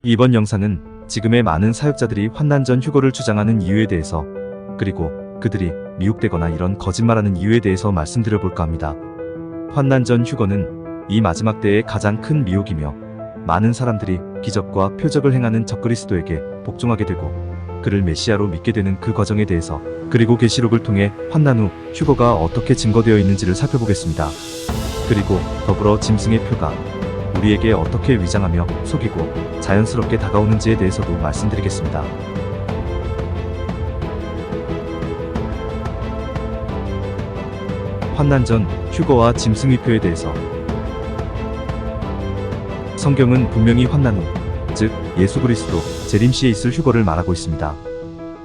이번 영상은 지금의 많은 사역자들이 환난 전 휴거를 주장하는 이유에 대해서, 그리고 그들이 미혹되거나 이런 거짓말하는 이유에 대해서 말씀드려볼까 합니다. 환난 전 휴거는 이 마지막 때의 가장 큰 미혹이며, 많은 사람들이 기적과 표적을 행하는 적그리스도에게 복종하게 되고 그를 메시아로 믿게 되는 그 과정에 대해서, 그리고 계시록을 통해 환난 후 휴거가 어떻게 증거되어 있는지를 살펴보겠습니다. 그리고 더불어 짐승의 표가 우리에게 어떻게 위장하며 속이고 자연스럽게 다가오는지에 대해서도 말씀드리겠습니다. 환난 전 휴거와 짐승의 표에 대해서. 성경은 분명히 환난 후, 즉 예수 그리스도 재림시에 있을 휴거를 말하고 있습니다.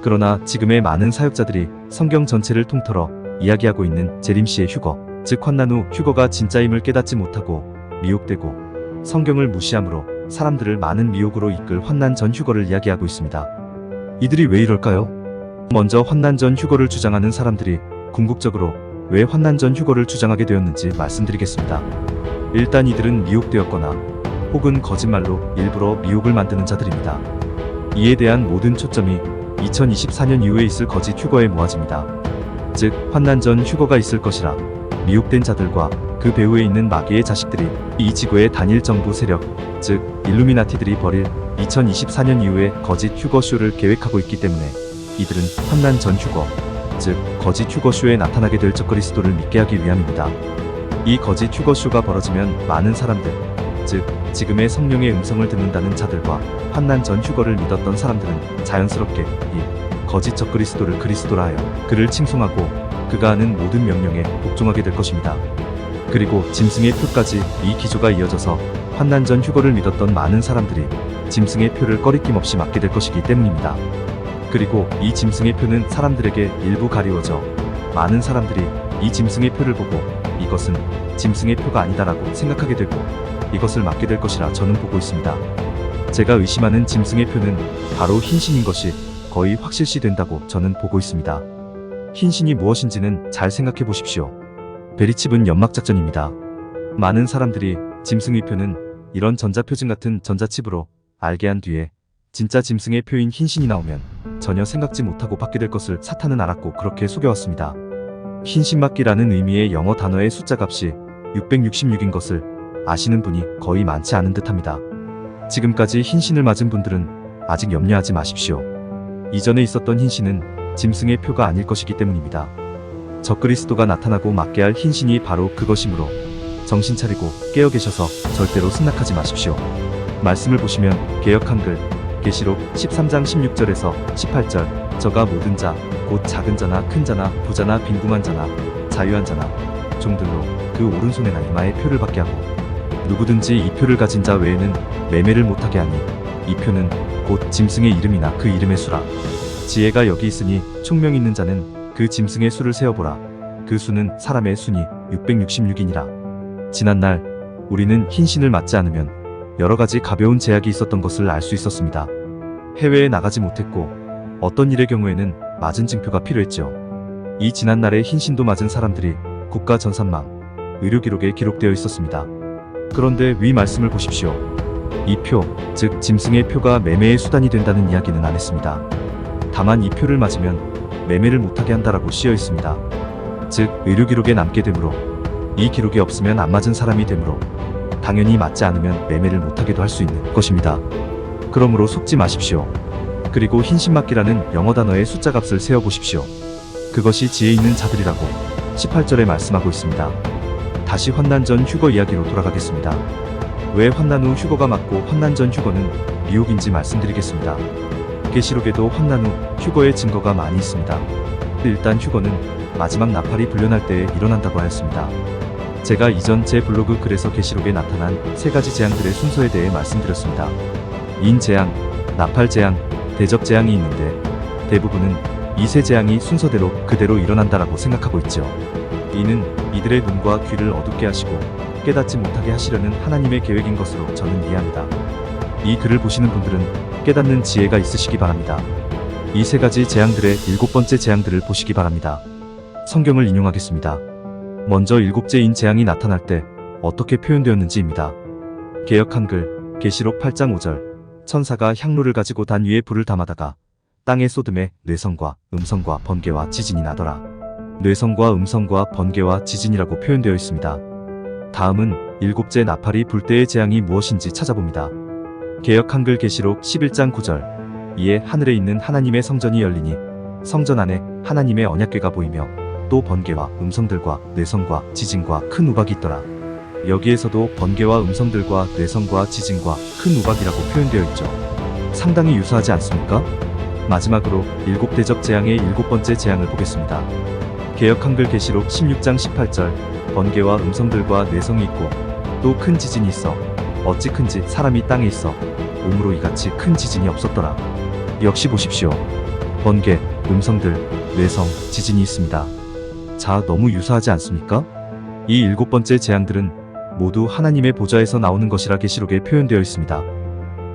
그러나 지금의 많은 사역자들이 성경 전체를 통틀어 이야기하고 있는 재림시의 휴거, 즉 환난 후 휴거가 진짜임을 깨닫지 못하고 미혹되고 성경을 무시함으로 사람들을 많은 미혹으로 이끌 환난 전 휴거를 이야기하고 있습니다. 이들이 왜 이럴까요? 먼저 환난 전 휴거를 주장하는 사람들이 궁극적으로 왜 환난 전 휴거를 주장하게 되었는지 말씀드리겠습니다. 일단 이들은 미혹되었거나 혹은 거짓말로 일부러 미혹을 만드는 자들입니다. 이에 대한 모든 초점이 2024년 이후에 있을 거짓 휴거에 모아집니다. 즉 환난 전 휴거가 있을 것이라 미혹된 자들과 그 배후에 있는 마귀의 자식들이 이 지구의 단일 정부 세력, 즉 일루미나티들이 벌일 2024년 이후에 거짓 휴거쇼를 계획하고 있기 때문에 이들은 환난 전 휴거, 즉 거짓 휴거쇼에 나타나게 될 적그리스도를 믿게 하기 위함입니다. 이 거짓 휴거쇼가 벌어지면 많은 사람들, 즉 지금의 성령의 음성을 듣는다는 자들과 환난 전 휴거를 믿었던 사람들은 자연스럽게 이 거짓 적그리스도를 그리스도라 하여 그를 칭송하고 그가 하는 모든 명령에 복종하게 될 것입니다. 그리고 짐승의 표까지 이 기조가 이어져서 환난 전 휴거를 믿었던 많은 사람들이 짐승의 표를 꺼리낌 없이 맞게 될 것이기 때문입니다. 그리고 이 짐승의 표는 사람들에게 일부 가리워져 많은 사람들이 이 짐승의 표를 보고 이것은 짐승의 표가 아니다라고 생각하게 되고 이것을 맞게 될 것이라 저는 보고 있습니다. 제가 의심하는 짐승의 표는 바로 흰신인 것이 거의 확실시 된다고 저는 보고 있습니다. 흰신이 무엇인지는 잘 생각해 보십시오. 베리칩은 연막작전입니다. 많은 사람들이 짐승의 표는 이런 전자표징 같은 전자칩으로 알게 한 뒤에 진짜 짐승의 표인 흰신이 나오면 전혀 생각지 못하고 받게 될 것을 사탄은 알았고 그렇게 속여왔습니다. 흰신맞기라는 의미의 영어 단어의 숫자 값이 666인 것을 아시는 분이 거의 많지 않은 듯합니다. 지금까지 흰신을 맞은 분들은 아직 염려하지 마십시오. 이전에 있었던 흰신은 짐승의 표가 아닐 것이기 때문입니다. 적그리스도가 나타나고 맞게 할 흰신이 바로 그것이므로 정신 차리고 깨어 계셔서 절대로 승낙하지 마십시오. 말씀을 보시면 개역 한글 계시록 13장 16절에서 18절 저가 모든 자, 곧 작은 자나 큰 자나 부자나 빈궁한 자나 자유한 자나 종들로 그 오른손에나 이마에 표를 받게 하고 누구든지 이 표를 가진 자 외에는 매매를 못하게 하니 이 표는 곧 짐승의 이름이나 그 이름의 수라. 지혜가 여기 있으니 총명 있는 자는 그 짐승의 수를 세어보라. 그 수는 사람의 수니 666이니라. 지난날 우리는 흰신을 맞지 않으면 여러가지 가벼운 제약이 있었던 것을 알 수 있었습니다. 해외에 나가지 못했고 어떤 일의 경우에는 맞은 증표가 필요했죠. 이 지난날에 흰신도 맞은 사람들이 국가 전산망, 의료기록에 기록되어 있었습니다. 그런데 위 말씀을 보십시오. 이 표, 즉 짐승의 표가 매매의 수단이 된다는 이야기는 안 했습니다. 다만 이 표를 맞으면 매매를 못하게 한다라고 씌어 있습니다. 즉 의료기록에 남게 되므로 이 기록이 없으면 안 맞은 사람이 되므로 당연히 맞지 않으면 매매를 못하게도 할 수 있는 것입니다. 그러므로 속지 마십시오. 그리고 흰신맞기라는 영어 단어의 숫자 값을 세어보십시오. 그것이 지혜 있는 자들이라고 18절에 말씀하고 있습니다. 다시 환난 전 휴거 이야기로 돌아가겠습니다. 왜 환난 후 휴거가 맞고 환난 전 휴거는 미혹인지 말씀드리겠습니다. 계시록에도 환난 후 휴거의 증거가 많이 있습니다. 일단 휴거는 마지막 나팔이 불려날 때에 일어난다고 하였습니다. 제가 이전 제 블로그 글에서 계시록에 나타난 세 가지 재앙들의 순서에 대해 말씀드렸습니다. 인재앙, 나팔재앙, 대접재앙이 있는데 대부분은 이 세 재앙이 순서대로 그대로 일어난다라고 생각하고 있죠. 이는 이들의 눈과 귀를 어둡게 하시고 깨닫지 못하게 하시려는 하나님의 계획인 것으로 저는 이해합니다. 이 글을 보시는 분들은 깨닫는 지혜가 있으시기 바랍니다. 이 세 가지 재앙들의 7번째 재앙들을 보시기 바랍니다. 성경을 인용하겠습니다. 먼저 7제인 재앙이 나타날 때 어떻게 표현되었는지입니다. 개역 한글 계시록 8장 5절 천사가 향로를 가지고 단 위에 불을 담아다가 땅에 쏟음에 뇌성과 음성과 번개와 지진이 나더라. 뇌성과 음성과 번개와 지진이라고 표현되어 있습니다. 다음은 일곱째 나팔이 불 때의 재앙이 무엇인지 찾아봅니다. 개역 한글 계시록 11장 9절. 이에 하늘에 있는 하나님의 성전이 열리니 성전 안에 하나님의 언약궤가 보이며 또 번개와 음성들과 뇌성과 지진과 큰 우박이 있더라. 여기에서도 번개와 음성들과 뇌성과 지진과 큰 우박이라고 표현되어 있죠. 상당히 유사하지 않습니까? 마지막으로 일곱 대접 재앙의 일곱 번째 재앙을 보겠습니다. 개역 한글 계시록 16장 18절. 번개와 음성들과 뇌성이 있고 또 큰 지진이 있어 어찌 큰지 사람이 땅에 있어 오므로 이같이 큰 지진이 없었더라. 역시 보십시오. 번개, 음성들, 뇌성, 지진이 있습니다. 자, 너무 유사하지 않습니까? 이 일곱 번째 재앙들은 모두 하나님의 보좌에서 나오는 것이라 계시록에 표현되어 있습니다.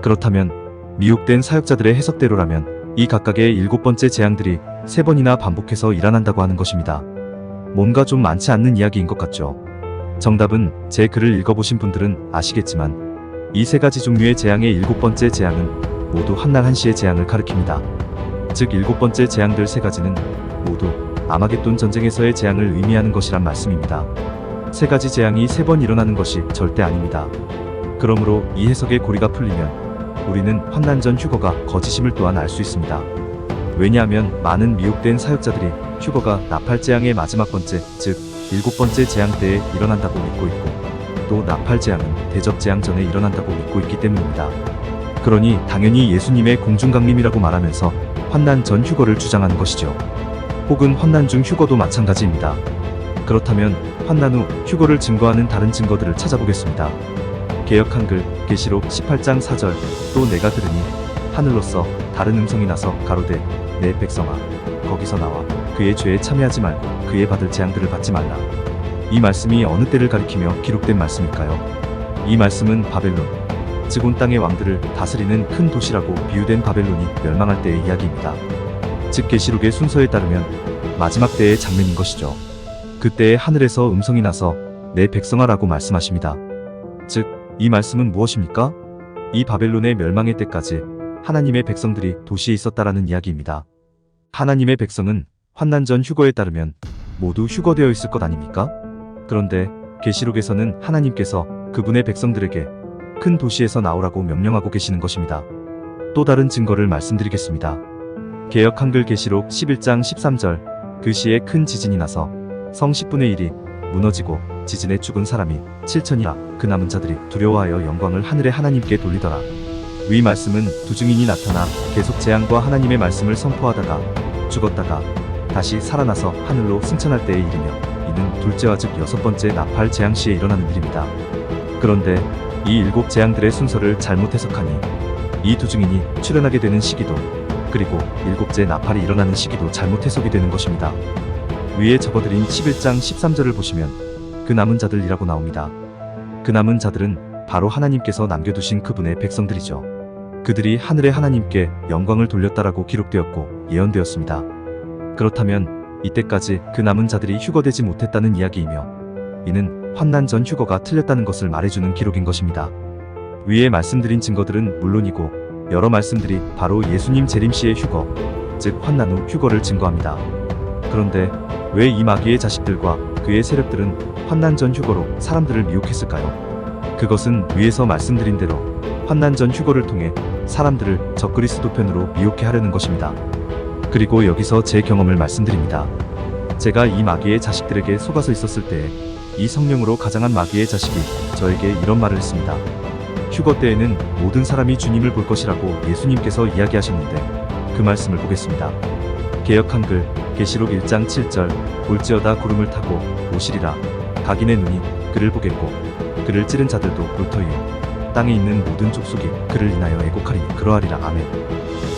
그렇다면 미혹된 사역자들의 해석대로라면 이 각각의 일곱 번째 재앙들이 세 번이나 반복해서 일어난다고 하는 것입니다. 뭔가 좀 많지 않는 이야기인 것 같죠. 정답은 제 글을 읽어보신 분들은 아시겠지만 이 세 가지 종류의 재앙의 일곱 번째 재앙은 모두 한날 한시의 재앙을 가리킵니다. 즉 일곱 번째 재앙들 세 가지는 모두 아마겟돈 전쟁에서의 재앙을 의미하는 것이란 말씀입니다. 세 가지 재앙이 세 번 일어나는 것이 절대 아닙니다. 그러므로 이 해석의 고리가 풀리면 우리는 환난 전 휴거가 거짓임을 또한 알 수 있습니다. 왜냐하면 많은 미혹된 사역자들이 휴거가 나팔 재앙의 마지막 번째, 즉 일곱 번째 재앙 때에 일어난다고 믿고 있고 또 나팔 재앙은 대접 재앙 전에 일어난다고 믿고 있기 때문입니다. 그러니 당연히 예수님의 공중강림이라고 말하면서 환난 전 휴거를 주장하는 것이죠. 혹은 환난 중 휴거도 마찬가지입니다. 그렇다면 환난 후 휴거를 증거하는 다른 증거들을 찾아보겠습니다. 개역 한글 계시록 18장 4절. 또 내가 들으니 하늘로서 다른 음성이 나서 가로되 내 백성아 거기서 나와 그의 죄에 참여하지 말고 그의 받을 재앙들을 받지 말라. 이 말씀이 어느 때를 가리키며 기록된 말씀일까요? 이 말씀은 바벨론, 즉 온 땅의 왕들을 다스리는 큰 도시라고 비유된 바벨론이 멸망할 때의 이야기입니다. 즉 계시록의 순서에 따르면 마지막 때의 장면인 것이죠. 그때에 하늘에서 음성이 나서 내 백성아 라고 말씀하십니다. 즉 이 말씀은 무엇입니까? 이 바벨론의 멸망의 때까지 하나님의 백성들이 도시에 있었다라는 이야기입니다. 하나님의 백성은 환난 전 휴거에 따르면 모두 휴거되어 있을 것 아닙니까? 그런데 계시록에서는 하나님께서 그분의 백성들에게 큰 도시에서 나오라고 명령하고 계시는 것입니다. 또 다른 증거를 말씀드리겠습니다. 개역 한글 계시록 11장 13절. 그 시에 큰 지진이 나서 성 10분의 1이 무너지고 지진에 죽은 사람이 7천이라 그 남은 자들이 두려워하여 영광을 하늘의 하나님께 돌리더라. 위 말씀은 두 증인이 나타나 계속 재앙과 하나님의 말씀을 선포하다가 죽었다가 다시 살아나서 하늘로 승천할 때에 이르며 이는 둘째와 즉 여섯 번째 나팔 재앙 시에 일어나는 일입니다. 그런데 이 일곱 재앙들의 순서를 잘못 해석하니 이 두 증인이 출현하게 되는 시기도 그리고 일곱째 나팔이 일어나는 시기도 잘못 해석이 되는 것입니다. 위에 적어드린 11장 13절을 보시면 그 남은 자들이라고 나옵니다. 그 남은 자들은 바로 하나님께서 남겨두신 그분의 백성들이죠. 그들이 하늘의 하나님께 영광을 돌렸다라고 기록되었고 예언되었습니다. 그렇다면 이때까지 그 남은 자들이 휴거되지 못했다는 이야기이며 이는 환난 전 휴거가 틀렸다는 것을 말해주는 기록인 것입니다. 위에 말씀드린 증거들은 물론이고 여러 말씀들이 바로 예수님 재림시의 휴거, 즉 환난 후 휴거를 증거합니다. 그런데 왜 이 마귀의 자식들과 그의 세력들은 환난 전 휴거로 사람들을 미혹했을까요? 그것은 위에서 말씀드린 대로 환난 전 휴거를 통해 사람들을 적그리스도 편으로 미혹해 하려는 것입니다. 그리고 여기서 제 경험을 말씀드립니다. 제가 이 마귀의 자식들에게 속아서 있었을 때에 이 성령으로 가장한 마귀의 자식이 저에게 이런 말을 했습니다. 휴거 때에는 모든 사람이 주님을 볼 것이라고 예수님께서 이야기하셨는데 그 말씀을 보겠습니다. 개역 한글 계시록 1장 7절. 볼지어다 구름을 타고 오시리라. 각인의 눈이 그를 보겠고 그를 찌른 자들도 볼 터이요 땅에 있는 모든 족속이 그를 인하여 애곡하리니 그러하리라. 아멘.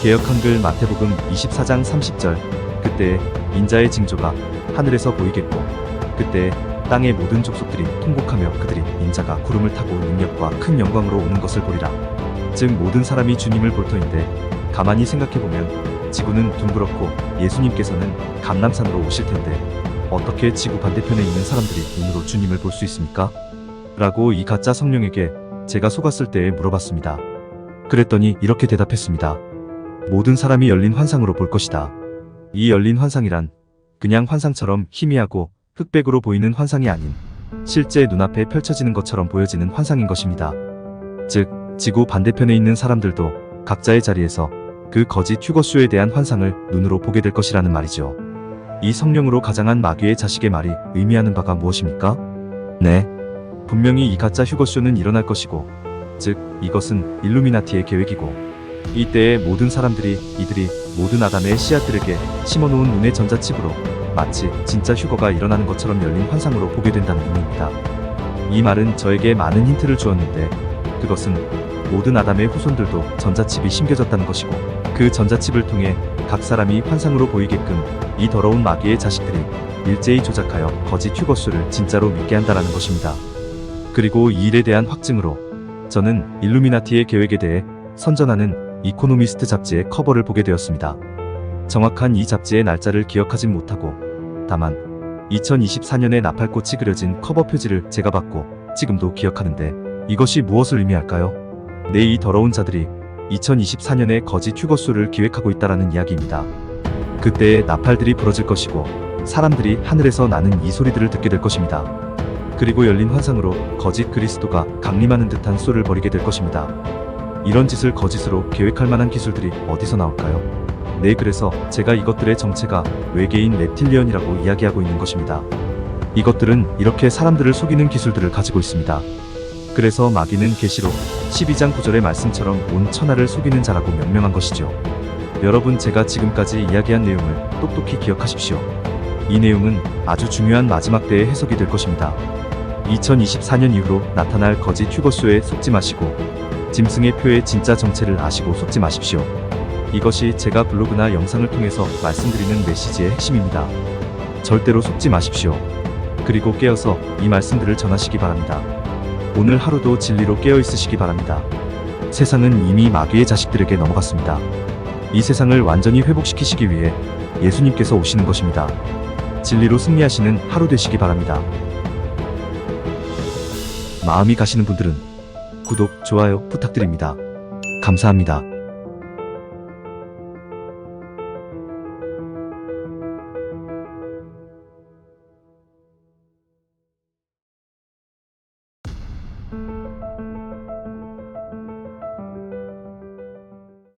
개역 한글 마태복음 24장 30절. 그때에 인자의 징조가 하늘에서 보이겠고 그때에 땅의 모든 족속들이 통곡하며 그들이 인자가 구름을 타고 능력과 큰 영광으로 오는 것을 보리라. 즉 모든 사람이 주님을 볼 터인데 가만히 생각해보면 지구는 둥그렇고 예수님께서는 감람산으로 오실 텐데 어떻게 지구 반대편에 있는 사람들이 눈으로 주님을 볼 수 있습니까? 라고 이 가짜 성령에게 제가 속았을 때에 물어봤습니다. 그랬더니 이렇게 대답했습니다. 모든 사람이 열린 환상으로 볼 것이다. 이 열린 환상이란 그냥 환상처럼 희미하고 흑백으로 보이는 환상이 아닌 실제 눈앞에 펼쳐지는 것처럼 보여지는 환상인 것입니다. 즉, 지구 반대편에 있는 사람들도 각자의 자리에서 그 거짓 휴거쇼에 대한 환상을 눈으로 보게 될 것이라는 말이죠. 이 성령으로 가장한 마귀의 자식의 말이 의미하는 바가 무엇입니까? 네, 분명히 이 가짜 휴거쇼는 일어날 것이고, 즉 이것은 일루미나티의 계획이고, 이때에 모든 사람들이 이들이 모든 아담의 씨앗들에게 심어놓은 눈의 전자칩으로 마치 진짜 휴거가 일어나는 것처럼 열린 환상으로 보게 된다는 의미입니다. 이 말은 저에게 많은 힌트를 주었는데, 그것은 모든 아담의 후손들도 전자칩이 심겨졌다는 것이고, 그 전자칩을 통해 각 사람이 환상으로 보이게끔 이 더러운 마귀의 자식들이 일제히 조작하여 거짓 휴거쇼를 진짜로 믿게 한다라는 것입니다. 그리고 이 일에 대한 확증으로 저는 일루미나티의 계획에 대해 선전하는 이코노미스트 잡지의 커버를 보게 되었습니다. 정확한 이 잡지의 날짜를 기억하진 못하고, 다만 2024년에 나팔꽃이 그려진 커버 표지를 제가 봤고 지금도 기억하는데, 이것이 무엇을 의미할까요? 네, 이 더러운 자들이 2024년에 거짓 휴거쇼를 기획하고 있다라는 이야기입니다. 그때에 나팔들이 부러질 것이고 사람들이 하늘에서 나는 이 소리들을 듣게 될 것입니다. 그리고 열린 환상으로 거짓 그리스도가 강림하는 듯한 쇼를 벌이게 될 것입니다. 이런 짓을 거짓으로 계획할 만한 기술들이 어디서 나올까요? 네, 그래서 제가 이것들의 정체가 외계인 reptilian이라고 이야기하고 있는 것입니다. 이것들은 이렇게 사람들을 속이는 기술들을 가지고 있습니다. 그래서 마귀는 계시록 12장 9절의 말씀처럼 온 천하를 속이는 자라고 명명한 것이죠. 여러분, 제가 지금까지 이야기한 내용을 똑똑히 기억하십시오. 이 내용은 아주 중요한 마지막 때의 해석이 될 것입니다. 2024년 이후로 나타날 거짓 휴거쇼에 속지 마시고 짐승의 표의 진짜 정체를 아시고 속지 마십시오. 이것이 제가 블로그나 영상을 통해서 말씀드리는 메시지의 핵심입니다. 절대로 속지 마십시오. 그리고 깨어서 이 말씀들을 전하시기 바랍니다. 오늘 하루도 진리로 깨어 있으시기 바랍니다. 세상은 이미 마귀의 자식들에게 넘어갔습니다. 이 세상을 완전히 회복시키시기 위해 예수님께서 오시는 것입니다. 진리로 승리하시는 하루 되시기 바랍니다. 마음이 가시는 분들은 구독, 좋아요 부탁드립니다. 감사합니다.